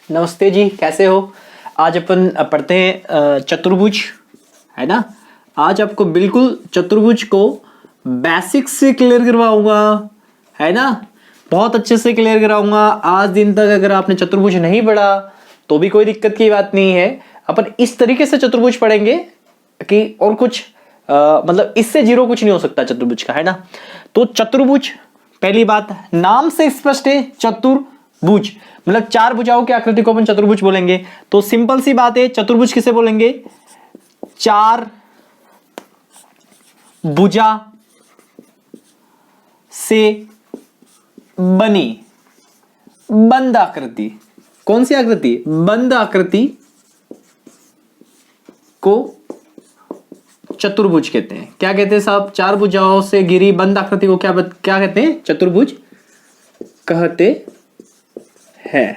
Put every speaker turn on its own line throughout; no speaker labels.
नमस्ते जी, कैसे हो? आज अपन पढ़ते हैं चतुर्भुज, है ना। आज आपको बिल्कुल चतुर्भुज को बेसिक से क्लियर करवाऊंगा, है ना। बहुत अच्छे से क्लियर कराऊंगा। आज दिन तक अगर आपने चतुर्भुज नहीं पढ़ा तो भी कोई दिक्कत की बात नहीं है। अपन इस तरीके से चतुर्भुज पढ़ेंगे कि और कुछ मतलब इससे जीरो कुछ नहीं हो सकता चतुर्भुज का, है ना। तो चतुर्भुज, पहली बात नाम से स्पष्ट है, चतुर्भुज मतलब चार भुजाओं की आकृति को अपन चतुर्भुज बोलेंगे। तो सिंपल सी बात है, चतुर्भुज किसे बोलेंगे? चार भुजा से बनी बंद आकृति। कौन सी आकृति? बंद आकृति को चतुर्भुज कहते हैं। क्या कहते हैं साहब? चार भुजाओं से घिरी बंद आकृति को क्या कहते हैं? चतुर्भुज कहते हैं।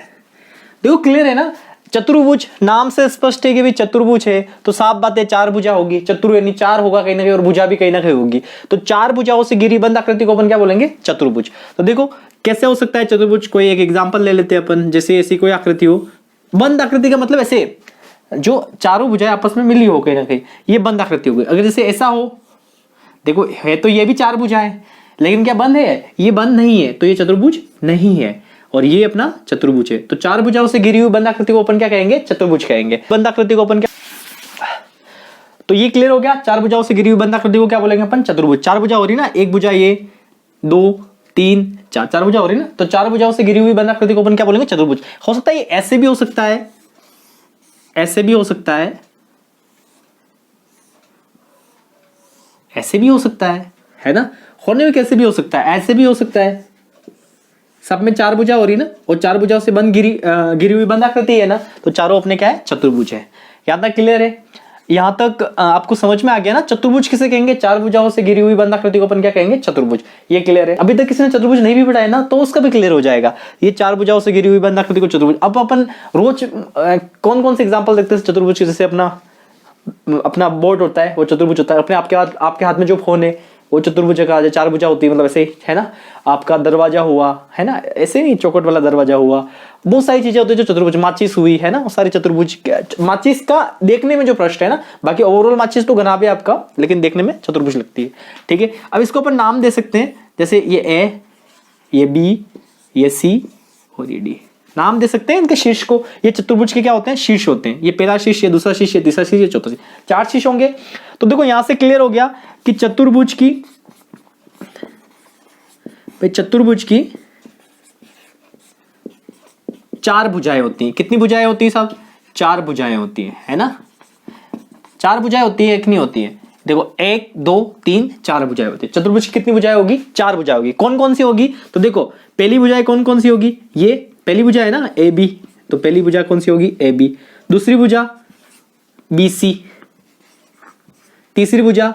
देखो क्लियर है ना। चतुर्भुज नाम से स्पष्ट है कि भाई चतुर्भुज है तो साफ बात है चार भुजा होगी। चतुर यानी चार होगा कहीं ना कहीं और भुजा भी कहीं ना कहीं होगी। तो चार भुजाओं से घिरी बंद आकृति को अपन क्या बोलेंगे? चतुर्भुज। तो देखो कैसे हो सकता है चतुर्भुज। कोई एक एग्जांपल ले लेते हैं अपन। जैसे ऐसी कोई आकृति हो, बंद आकृति का मतलब ऐसे जो चारों भुजाएं आपस में मिली हो कहीं ना कहीं, ये बंद आकृति हो गई। अगर जैसे ऐसा हो, देखो है तो ये भी चार भुजाएं लेकिन क्या बंद है? ये बंद नहीं है तो ये चतुर्भुज नहीं है और ये अपना चतुर्भुज है। तो चार भुजाओं से घिरी हुई बंद आकृति को अपन क्या कहेंगे? चतुर्भुज कहेंगे। बंद आकृति को अपन क्या, तो ये क्लियर हो गया। चार भुजाओं से घिरी हुई बंद आकृति को क्या बोलेंगे अपन? चतुर्भुज। चार भुजा हो रही ना, एक भुजा ये, दो, तीन, चार, चार भुजा हो रही ना। तो चार भुजाओं से घिरी हुई बंद आकृति को अपन क्या बोलेंगे? चतुर्भुज। हो सकता है ये ऐसे भी हो सकता है, ऐसे भी हो सकता है, ऐसे भी हो सकता है ना। होने में कैसे भी हो सकता है, ऐसे भी हो सकता है। सब में चार भुजा हो रही ना और चार भुजाओं से घिरी हुई बंद आकृति है ना, तो चारों अपने क्या है? चतुर्भुज है। यहां तक क्लियर है? यहां तक आपको समझ में आ गया ना चतुर्भुज किसे कहेंगे? चार भुजाओं से घिरी हुई बंद आकृति को अपन क्या कहेंगे? चतुर्भुज। ये क्लियर है। अभी तक किसी ने चतुर्भुज नहीं भी पढ़ा है ना तो उसका भी क्लियर हो जाएगा। ये चार भुजाओं से घिरी हुई बंद आकृति को चतुर्भुज। अब अपन रोज कौन कौन से एग्जाम्पल देखते हैं चतुर्भुज के? जैसे अपना बोर्ड होता है वो चतुर्भुज होता है। अपने आपके हाथ में जो फोन है वो चतुर्भुज का चार भुजा होती है, मतलब ऐसे है ना। आपका दरवाजा हुआ, है ना, ऐसे नहीं चौखट वाला दरवाजा हुआ। बहुत सारी चीजें होती है जो चतुर्भुज। माचिस हुई, है ना, वो सारी चतुर्भुज। माचिस का देखने में जो प्रश्न है ना, बाकी ओवरऑल माचिस तो घना भी आपका, लेकिन देखने में चतुर्भुज लगती है। ठीक है, अब इसको अपन नाम दे सकते हैं। जैसे ये ए, ये बी, ये सी और ये डी। नाम दे सकते हैं इनके शीर्ष को। ये चतुर्भुज के क्या होते हैं? शीर्ष होते हैं। ये पहला शीर्ष, ये दूसरा शीर्ष, ये तीसरा शीर्ष, ये चौथा शीर्ष, चार शीर्ष होंगे। तो देखो यहां से क्लियर हो गया कि चतुर्भुज की चार भुजाएं होती हैं। कितनी भुजाएं होती है साहब? चार भुजाएं होती है ना। चार भुजाएं होती है, एक नहीं होती है। देखो एक, दो, तीन, चार भुजाएं होती है। चतुर्भुज की कितनी भुजाएं होगी? चार भुजाएं होगी। कौन कौन सी होगी? तो देखो पहली भुजाएं कौन कौन सी होगी? ये पहली भुजा है ना, ए बी। तो पहली भुजा कौन सी होगी? A B. दूसरी भुजा बी सी। तीसरी भुजा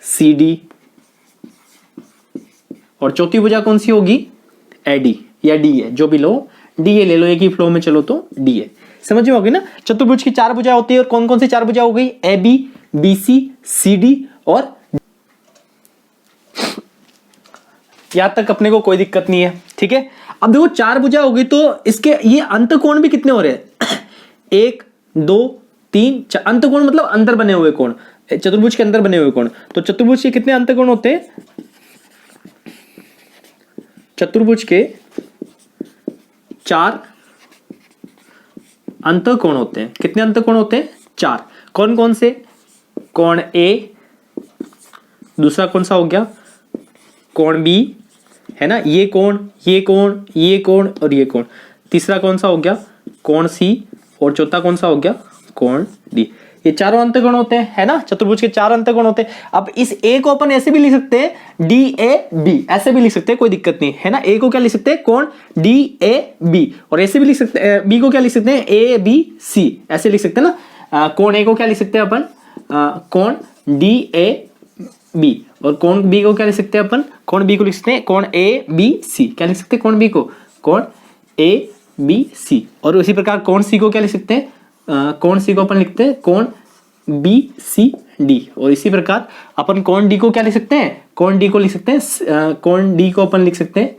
सी डी। और चौथी भुजा कौन सी होगी? ए डी या डी है, जो भी लो, डी ए ले लो, एक ही फ्लो में चलो तो डी है। समझ में होगी ना। चतुर्भुज की चार भुजाएं होती है और कौन कौन सी चार भुजा हो गई? A B, B C, C D और यहां तक अपने को कोई दिक्कत नहीं है। ठीक है, अब देखो चार भुजा होगी तो इसके ये अंतकोण भी कितने हो रहे हैं? एक, दो, तीन, चार। अंतकोण मतलब अंदर बने हुए कोण, चतुर्भुज के अंदर बने हुए कोण। तो चतुर्भुज के कितने अंतकोण होते हैं? चतुर्भुज के चार अंतकोण होते हैं। कितने अंतकोण होते हैं? चार। कौन कौन से? कोण ए, दूसरा कौन सा हो गया? कोण बी, है ना, ये कोण, ये कोण, ये कोण और ये कोण। तीसरा कौन सा हो गया? कोण सी। और चौथा कौन सा हो गया? कोण डी। ये चारों अंतकोण होते हैं, है ना। चतुर्भुज के चार अंतकोण होते हैं। अब इस ए को अपन ऐसे भी लिख सकते हैं, डी ए बी, ऐसे भी लिख सकते हैं, कोई दिक्कत नहीं है ना। ए को क्या लिख सकते हैं? कोण डी ए बी। और ऐसे भी लिख सकते हैं, बी को क्या लिख सकते हैं? ए बी सी, ऐसे लिख सकते हैं ना। कोण ए को क्या लिख सकते हैं अपन? कोण डी ए बी। और कोण बी को क्या लिख सकते हैं अपन? कोण बी को लिख सकते हैं कोण ए बी सी। क्या लिख सकते हैं कोण बी को? कोण ए बी सी। और उसी प्रकार कोण सी को क्या लिख सकते हैं? कोण सी को अपन लिखते हैं कोण बी सी डी। और इसी प्रकार अपन कोण डी को क्या लिख सकते हैं? कोण डी को लिख सकते हैं, कोण डी को अपन लिख सकते हैं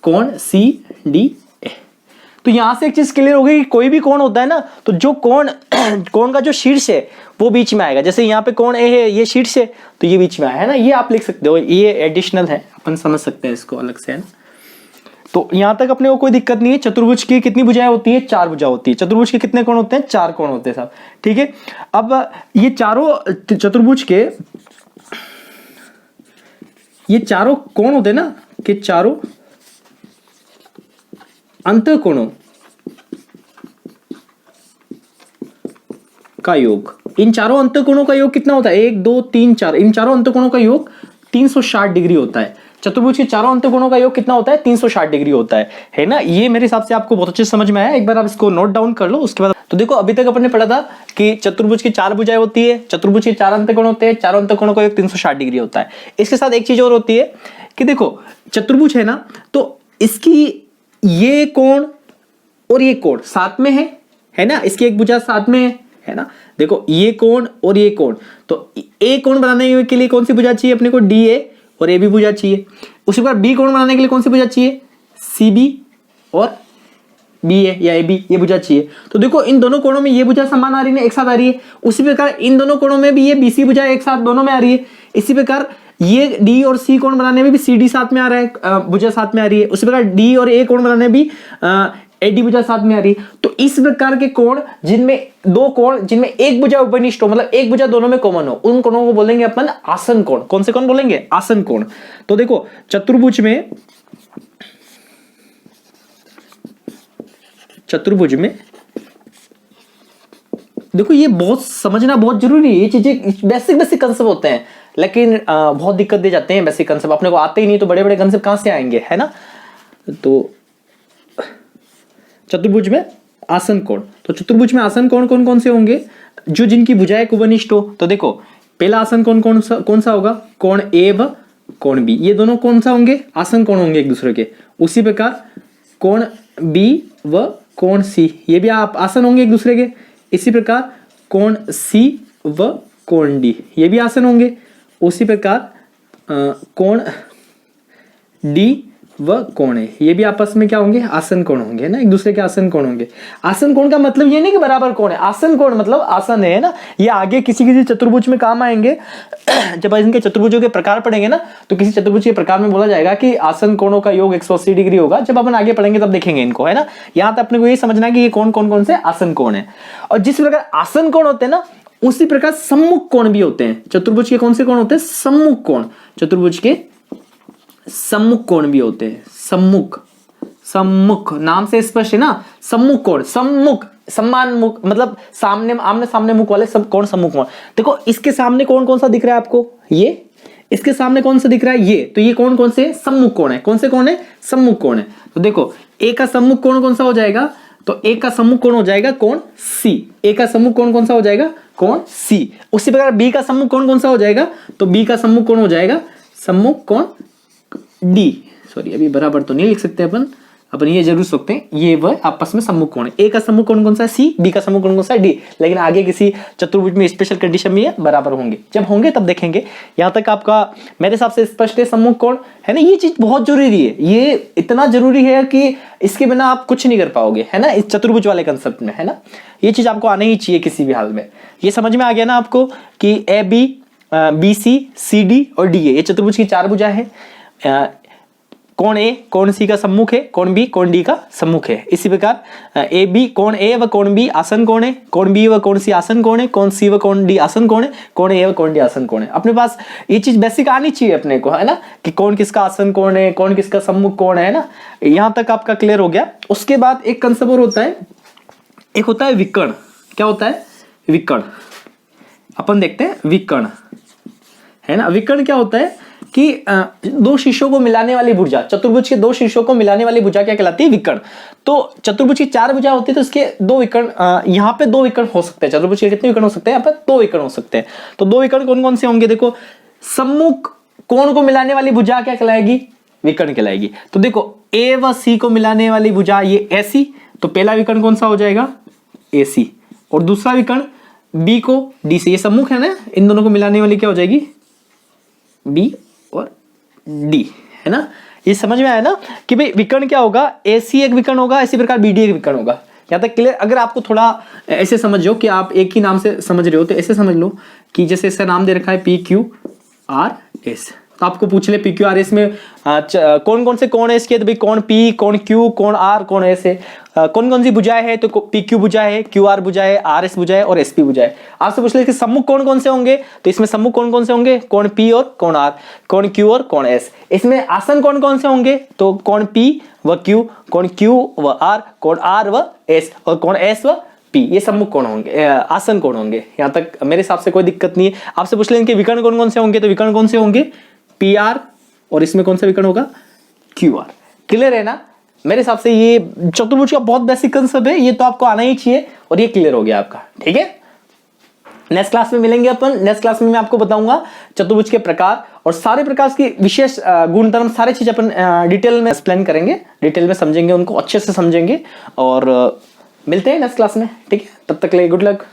कोण सी डी ए। तो यहां से एक चीज क्लियर हो गई कि कोई भी कोण होता है ना, तो जो कोण कोण का जो शीर्ष है वो बीच में आएगा। जैसे यहाँ पे कोण ए है, ये शीर्ष है, तो ये बीच में आया है ना, ये आप लिख सकते हो, ये एडिशनल है, अपन समझ सकते हैं इसको अलग से, है ना। तो यहां तक अपने को कोई दिक्कत नहीं है। चतुर्भुज की कितनी भुजाएं होती है? 4 भुजा होती है। चतुर्भुज के कितने कोण होते हैं? 4 कोण होते हैं साहब, ठीक है। अब ये चारों चतुर्भुज के ये चारों कोण होते हैं ना, कि चारों अंतःकोणों का योग, इन चारों अंतःकोणों का योग कितना होता है? 1 2 3 4, इन चारों अंतःकोणों का योग 360 डिग्री होता है। चतुर्भुज के चारों अंतःकोणों का योग कितना होता है? 360 डिग्री होता है ना। ये मेरे हिसाब से आपको बहुत अच्छे से समझ में आया। एक बार आप इसको नोट डाउन कर लो, उसके बाद तो देखो अभी तक अपन ने पढ़ा था कि चतुर्भुज की 4 भुजाएं होती है, चतुर्भुज के 4 अंतःकोण होते हैं, चारों अंतःकोणों का योग 360 डिग्री होता है। इसके साथ एक चीज और होती है कि देखो चतुर्भुज है ना, तो इसकी ये कोण और ये कोण साथ में है ना, इसकी एक भुजा साथ में है ना। देखो ये कोण और ये कोण, तो ए कोण बनाने के लिए कौन सी भुजा चाहिए अपने को? डी ए, और ए बी भुजा चाहिए। उसी प्रकार बी कोण बनाने के लिए कौन सी भुजा चाहिए? सी बी और बी ए या ए बी, ये भुजा चाहिए। तो देखो इन दोनों कोणों में ये भुजा समान आ रही है, एक साथ आ रही है। उसी प्रकार इन दोनों कोणों में भी ये बी सी भुजा एक साथ दोनों में आ रही है। इसी प्रकार ये डी और सी कोण बनाने में भी सी डी साथ में आ रहा है, भुजा साथ में आ रही है। उसी प्रकार डी और ए कोण बनाने में भी ए डी भुजा साथ में आ रही है। तो इस प्रकार के कोण जिनमें दो कोण जिनमें एक भुजा उपनिष्ठ हो, मतलब एक भुजा दोनों में कॉमन हो, उन कोणों को बोलेंगे अपन आसन कोण। कौन से कोण बोलेंगे? आसन कोण। तो देखो चतुर्भुज में देखो ये बहुत समझना बहुत जरूरी है। ये चीजें बेसिक कंसेप्ट होते हैं, लेकिन बहुत दिक्कत दे जाते हैं बेसिक कंसेप्ट, अपने को आते ही नहीं, तो बड़े बड़े कंसेप्ट कहां से आएंगे, है ना। तो चतुर्भुज में आसन कोण, तो चतुर्भुज में आसन कोण कौन कौन से होंगे? जो जिनकी भुजाएं उपनिष्ठ हो। तो देखो पहला आसन कोण कौन सा होगा? कोण ए व कोण बी, ये दोनों कौन सा होंगे? आसन कोण होंगे एक दूसरे के। उसी प्रकार कोण बी व कोण सी, ये भी आप आसन होंगे एक दूसरे के। इसी प्रकार कोण सी व कोण डी, ये भी आसन होंगे। उसी प्रकार कोण डी व कोण ए, ये भी आपस में क्या होंगे? आसन कोण होंगे ना, एक दूसरे के आसन कोण होंगे। आसन कोण का मतलब ये नहीं कि बराबर कोण है, आसन कोण मतलब आसन है ना। ये आगे किसी चतुर्भुज में काम आएंगे। जब इनके चतुर्भुजों के प्रकार पढ़ेंगे ना, तो किसी चतुर्भुज के प्रकार में बोला जाएगा कि आसन कोणों का योग 180 डिग्री होगा। जब अपन आगे पढ़ेंगे तब देखेंगे इनको, है ना। यहां तक अपने को ये समझना है कि ये कौन से आसन कोण है। और जिस प्रकार आसन कोण होते हैं ना, उसी प्रकार सम्मुख कोण भी होते हैं। चतुर्भुज के कौन से कोण होते हैं? सम्मुख कोण। चतुर्भुज के सम्मुख कोण भी होते हैं। सम्मुख नाम से स्पष्ट है ना। सम्मुख कोण, सम्मुख सम्मान मुख, मतलब सामने आमने सामने मुख वाले सब कोण सम्मुख कोण। देखो इसके सामने कौन सा दिख रहा है आपको? ये। इसके सामने कौन सा दिख रहा है? ये। तो ये कौन से सम्मुख कोण है? कौन से कोण है? सम्मुख कोण है। तो देखो ए का सम्मुख कोण कौन सा हो जाएगा? तो ए का सम्मुख कोण हो जाएगा कोण सी। ए का सम्मुख कोण कौन सा हो जाएगा? कोण सी। उसी प्रकार बी का सम्मुख कोण कौन सा हो जाएगा? तो बी का सम्मुख कोण हो जाएगा सम्मुख कोण डी। सॉरी, अभी बराबर तो नहीं लिख सकते अपन ये जरूर सकते हैं, ये वह आपस में सम्मुख कोण है। ए का सम्मुख कोण कौन सा है? सी। बी का सम्मुख कोण कौन सा है? डी। लेकिन आगे किसी चतुर्भुज में स्पेशल कंडीशन में ये बराबर होंगे। जब होंगे तब देखेंगे। यहां तक आपका मेरे हिसाब से स्पष्ट है सम्मुख कोण, है ना। ये चीज बहुत जरूरी है, ये इतना जरूरी है कि इसके बिना आप कुछ नहीं कर पाओगे, है ना, इस चतुर्भुज वाले कंसेप्ट में, है ना। ये चीज आपको आना ही चाहिए किसी भी हाल में। ये समझ में आ गया ना आपको कि A B, B C, C D और डी ए, ये चतुर्भुज की 4 भुजा है। कोण ए कोण सी का सम्मुख है, कोण बी कोण डी का सम्मुख है। इसी प्रकार ए बी कोण ए व कोण बी आसन कोण है, कोण बी व कोण सी आसन कोण है, कोण सी व कोण डी आसन कोण है, कोण ए व कोण डी आसन कोण है। अपने पास ये चीज बेसिक आनी चाहिए अपने को, है ना, कि कौन किसका आसन कोण है, कौन किसका सम्मुख कोण है ना। यहां तक आपका क्लियर हो गया। उसके बाद एक कंसेप्ट और होता है, एक होता है विकर्ण। क्या होता है? विकर्ण। अपन देखते हैं विकर्ण, है ना। विकर्ण क्या होता है कि दो शीर्षों को मिलाने वाली भुजा, चतुर्भुज के 2 शीर्षों को मिलाने वाली भुजा क्या कहलाती है? विकर्ण। तो चतुर्भुज की 4 भुजा होती है, तो इसके 2 विकर्ण, यहाँ पे 2 विकर्ण हो सकते हैं। चतुर्भुज के कितने विकर्ण हो सकते हैं? यहाँ पे 2 विकर्ण हो सकते हैं। तो 2 विकर्ण कौन कौन से होंगे? देखो सम्मुख कोण को मिलाने वाली भुजा क्या कहलाएगी? विकर्ण कहलाएगी। तो देखो ए व सी को मिलाने वाली भुजा ये ऐसी, तो पहला विकर्ण कौन सा हो जाएगा? ए सी। और दूसरा विकर्ण बी को डी से, ये सम्मुख है ना, इन दोनों को मिलाने वाली क्या हो जाएगी? बी और डी, है ना। ये समझ में आया ना कि भाई विकर्ण क्या होगा, AC एक विकर्ण होगा, इसी प्रकार BD एक विकर्ण होगा। यहाँ तक क्लियर? अगर आपको थोड़ा ऐसे समझो कि आप एक ही नाम से समझ रहे हो तो ऐसे समझ लो कि जैसे इसका नाम दे रखा है PQRS, तो आपको पूछ ले PQRS में कौन कौन से कोण है इसके, तो भाई कोण P, कोण Q, कोण R, कोण S है। कौन कौन सी भुजाएं है, तो PQ भुजा है, QR भुजा है, RS भुजा है और SP भुजा है। आपसे पूछ ले कि सम्मुख कोण कौन से होंगे, तो इसमें सम्मुख कोण कौन से होंगे, कोण P और कोण R, कोण Q और कोण S। इसमें आसन कोण कौन से होंगे, तो कोण P व Q, कोण Q व R, कोण R व S और कोण S व P, ये सम्मुख कोण होंगे, आसन कोण होंगे। यहाँ तक मेरे हिसाब से कोई दिक्कत नहीं है। आपसे पूछ लेंगे विकर्ण कौन कौन से होंगे, तो विकर्ण कौन से होंगे PR, और इसमें कौन सा विकर्ण होगा QR। क्लियर है ना? मेरे हिसाब से ये चतुर्भुज का बहुत बेसिक कंसेप्ट है, ये तो आपको आना ही चाहिए और ये क्लियर हो गया आपका। ठीक है, नेक्स्ट क्लास में मिलेंगे अपन। नेक्स्ट क्लास में मैं आपको बताऊंगा चतुर्भुज के प्रकार और सारे प्रकार की विशेष गुणधर्म, सारे चीज अपन डिटेल में एक्सप्लेन करेंगे, डिटेल में समझेंगे, उनको अच्छे से समझेंगे और मिलते हैं नेक्स्ट क्लास में। ठीक है, तब तक के लिए गुड लक।